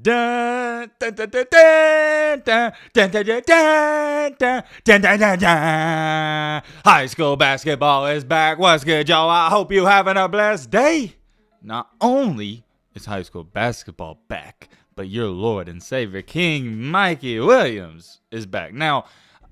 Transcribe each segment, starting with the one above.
Dun, dun, dun, dun, dun, dun, dun, dun, dun, dun, dun, dun, dun, dun, dun. High school basketball is back. What's good, y'all? I hope you having a blessed day. Not only is high school basketball back, but your Lord and Savior King Mikey Williams is back. Now,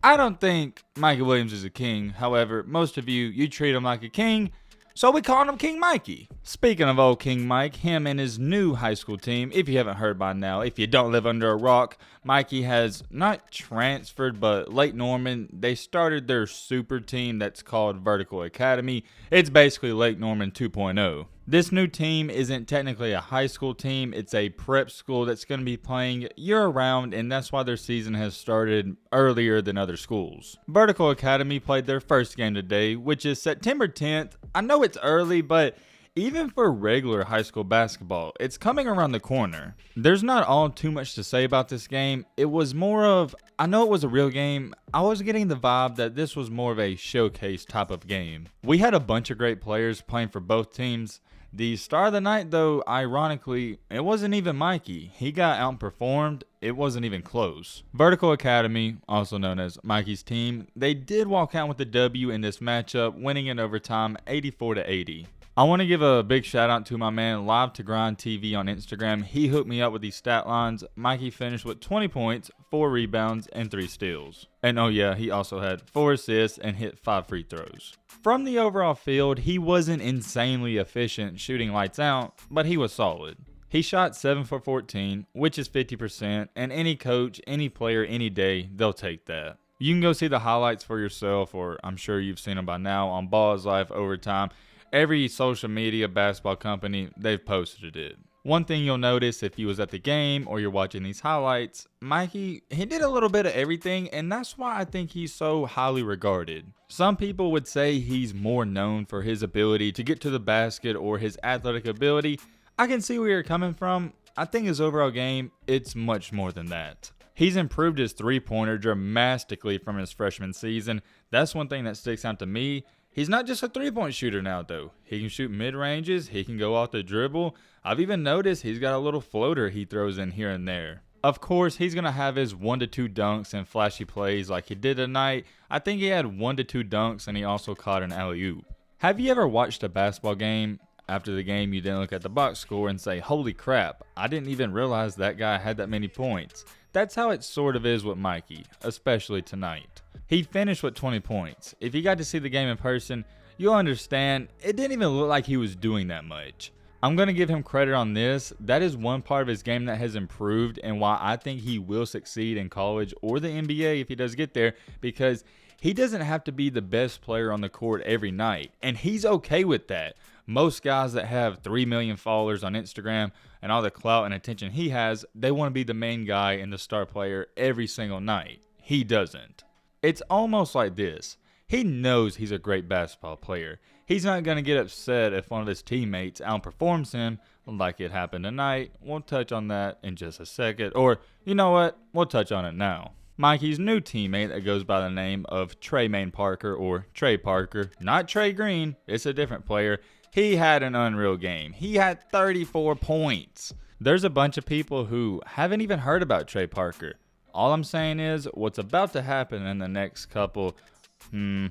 I don't think Mikey Williams is a king. However, most of you treat him like a king. So we call him King Mikey. Speaking of old King Mike, him and his new high school team, if you haven't heard by now, if you don't live under a rock, Mikey has not transferred, but Lake Norman, they started their super team that's called Vertical Academy. It's basically Lake Norman 2.0. This new team isn't technically a high school team, it's a prep school that's going to be playing year-round, and that's why their season has started earlier than other schools. Vertical Academy played their first game today, which is September 10th. I know it's early, but even for regular high school basketball, it's coming around the corner. There's not all too much to say about this game. It was more of, I know it was a real game. I was getting the vibe that this was more of a showcase type of game. We had a bunch of great players playing for both teams. The star of the night, though, ironically, it wasn't even Mikey. He got outperformed. It wasn't even close. Vertical Academy, also known as Mikey's team, they did walk out with the W in this matchup, winning in overtime 84-80. I want to give a big shout out to my man Live to Grind TV on Instagram. He hooked me up with these stat lines. Mikey finished with 20 points, 4 rebounds, and 3 steals. And oh yeah, he also had 4 assists and hit 5 free throws. From the overall field, he wasn't insanely efficient shooting lights out, but he was solid. He shot 7 for 14, which is 50%, and any coach, any player, any day, they'll take that. You can go see the highlights for yourself, or I'm sure you've seen them by now on Ball is Life Overtime. Every social media basketball company, they've posted it. One thing you'll notice if you was at the game or you're watching these highlights, Mikey, he did a little bit of everything, and that's why I think he's so highly regarded. Some people would say he's more known for his ability to get to the basket or his athletic ability. I can see where you're coming from. I think his overall game, it's much more than that. He's improved his three-pointer dramatically from his freshman season. That's one thing that sticks out to me. He's not just a three-point shooter now, though. He can shoot mid-ranges. He can go off the dribble. I've even noticed he's got a little floater he throws in here and there. Of course, he's going to have his 1 to 2 dunks and flashy plays like he did tonight. I think he had 1 to 2 dunks, and he also caught an alley-oop. Have you ever watched a basketball game? After the game, you didn't look at the box score and say, holy crap, I didn't even realize that guy had that many points. That's how it sort of is with Mikey, especially tonight. He finished with 20 points. If you got to see the game in person, you'll understand it didn't even look like he was doing that much. I'm going to give him credit on this. That is one part of his game that has improved and why I think he will succeed in college or the NBA if he does get there, because he doesn't have to be the best player on the court every night, and he's okay with that. Most guys that have 3 million followers on Instagram and all the clout and attention he has, they want to be the main guy and the star player every single night. He doesn't. It's almost like this. He knows he's a great basketball player. He's not going to get upset if one of his teammates outperforms him like it happened tonight. We'll touch on that in just a second. Or, you know what? We'll touch on it now. Mikey's new teammate that goes by the name of Tremaine Parker, or Trey Parker. Not Trey Green. It's a different player. He had an unreal game. He had 34 points. There's a bunch of people who haven't even heard about Trey Parker. All I'm saying is what's about to happen in the next couple 5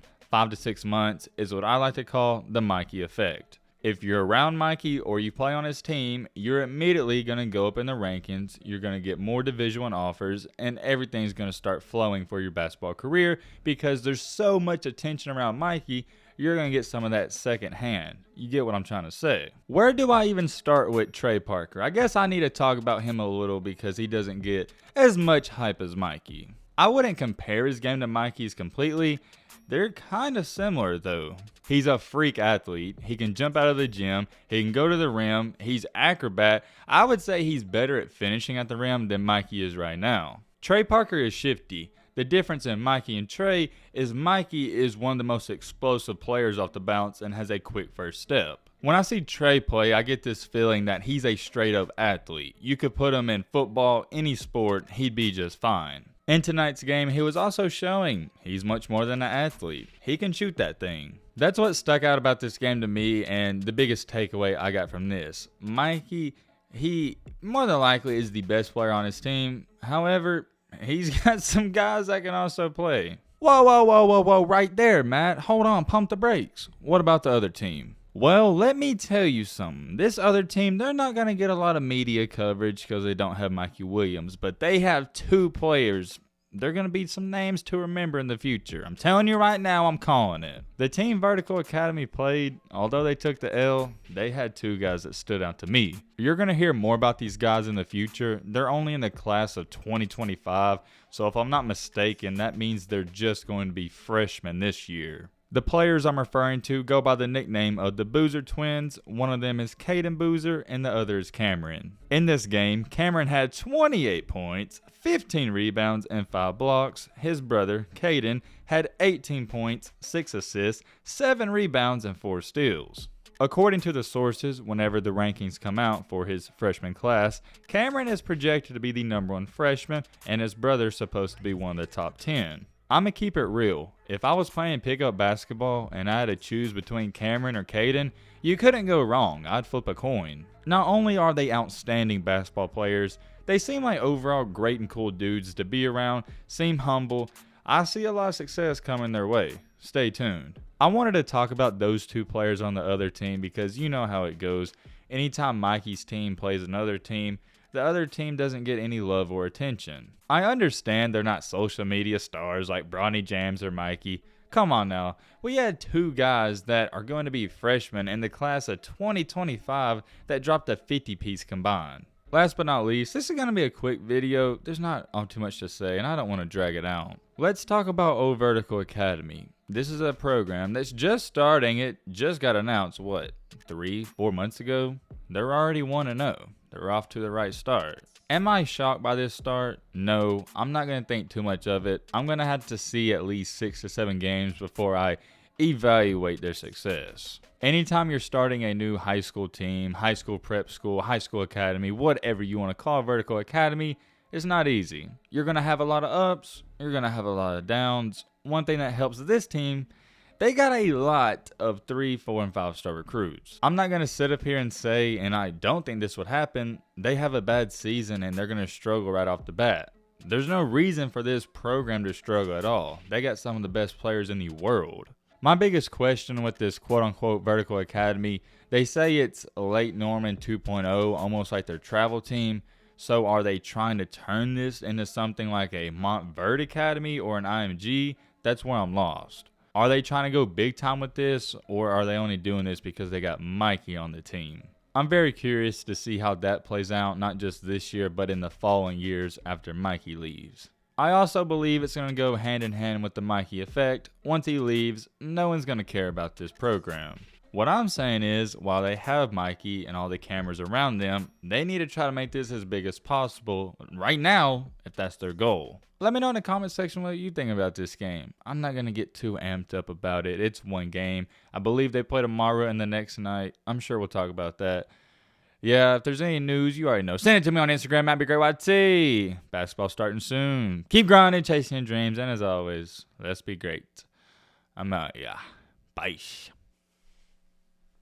to 6 months is what I like to call the Mikey effect. If you're around Mikey or you play on his team, you're immediately going to go up in the rankings. You're going to get more Division I offers, and everything's going to start flowing for your basketball career because there's so much attention around Mikey. You're going to get some of that second hand. You get what I'm trying to say. Where do I even start with Trey Parker? I guess I need to talk about him a little because he doesn't get as much hype as Mikey. I wouldn't compare his game to Mikey's completely. They're kind of similar though. He's a freak athlete. He can jump out of the gym. He can go to the rim. He's acrobat. I would say he's better at finishing at the rim than Mikey is right now. Trey Parker is shifty. The difference in Mikey and Trey is Mikey is one of the most explosive players off the bounce and has a quick first step. When I see Trey play, I get this feeling that he's a straight-up athlete. You could put him in football, any sport, he'd be just fine. In tonight's game, he was also showing he's much more than an athlete. He can shoot that thing. That's what stuck out about this game to me, and the biggest takeaway I got from this. Mikey He more than likely is the best player on his team. However, he's got some guys that can also play. Whoa, right there, Matt. Hold on, pump the brakes. What about the other team? Well, let me tell you something. This other team, they're not going to get a lot of media coverage because they don't have Mikey Williams, but they have two players. They're going to be some names to remember in the future. I'm telling you right now, I'm calling it. The team Vertical Academy played, although they took the L, they had two guys that stood out to me. You're going to hear more about these guys in the future. They're only in the class of 2025, so if I'm not mistaken, that means they're just going to be freshmen this year. The players I'm referring to go by the nickname of the Boozer twins. One of them is Caden Boozer and the other is Cameron. In this game, Cameron had 28 points, 15 rebounds, and 5 blocks. His brother, Caden, had 18 points, 6 assists, 7 rebounds, and 4 steals. According to the sources, whenever the rankings come out for his freshman class, Cameron is projected to be the #1 freshman, and his brother is supposed to be one of the top 10. I'm going to keep it real. If I was playing pickup basketball and I had to choose between Cameron or Caden, you couldn't go wrong. I'd flip a coin. Not only are they outstanding basketball players, they seem like overall great and cool dudes to be around, seem humble. I see a lot of success coming their way. Stay tuned. I wanted to talk about those two players on the other team because you know how it goes. Anytime Mikey's team plays another team, the other team doesn't get any love or attention. I understand they're not social media stars like Bronny James or Mikey. Come on now. We had two guys that are going to be freshmen in the class of 2025 that dropped a 50-piece combined. Last but not least, this is going to be a quick video. There's not too much to say, and I don't want to drag it out. Let's talk about O Vertical Academy. This is a program that's just starting. It just got announced, 3-4 months ago? They're already 1-0. They're off to the right start. Am I shocked by this start? No, I'm not going to think too much of it. I'm going to have to see at least 6 to 7 games before I evaluate their success. Anytime you're starting a new high school team, high school prep school, high school academy, whatever you want to call Vertical Academy, it's not easy. You're going to have a lot of ups. You're going to have a lot of downs. One thing that helps this team, they got a lot of 3, 4, and 5-star recruits. I'm not going to sit up here and say, and I don't think this would happen, they have a bad season and they're going to struggle right off the bat. There's no reason for this program to struggle at all. They got some of the best players in the world. My biggest question with this quote-unquote Vertical Academy, they say it's Lake Norman 2.0, almost like their travel team. So are they trying to turn this into something like a Montverde Academy or an IMG? That's where I'm lost. Are they trying to go big time with this, or are they only doing this because they got Mikey on the team? I'm very curious to see how that plays out, not just this year, but in the following years after Mikey leaves. I also believe it's going to go hand in hand with the Mikey effect. Once he leaves, no one's going to care about this program. What I'm saying is, while they have Mikey and all the cameras around them, they need to try to make this as big as possible right now, if that's their goal. Let me know in the comment section what you think about this game. I'm not going to get too amped up about it. It's one game. I believe they play tomorrow and the next night. I'm sure we'll talk about that. Yeah, if there's any news, you already know. Send it to me on Instagram, @BeGreatYT. Basketball starting soon. Keep grinding, chasing your dreams, and as always, let's be great. I'm out, yeah. Bye.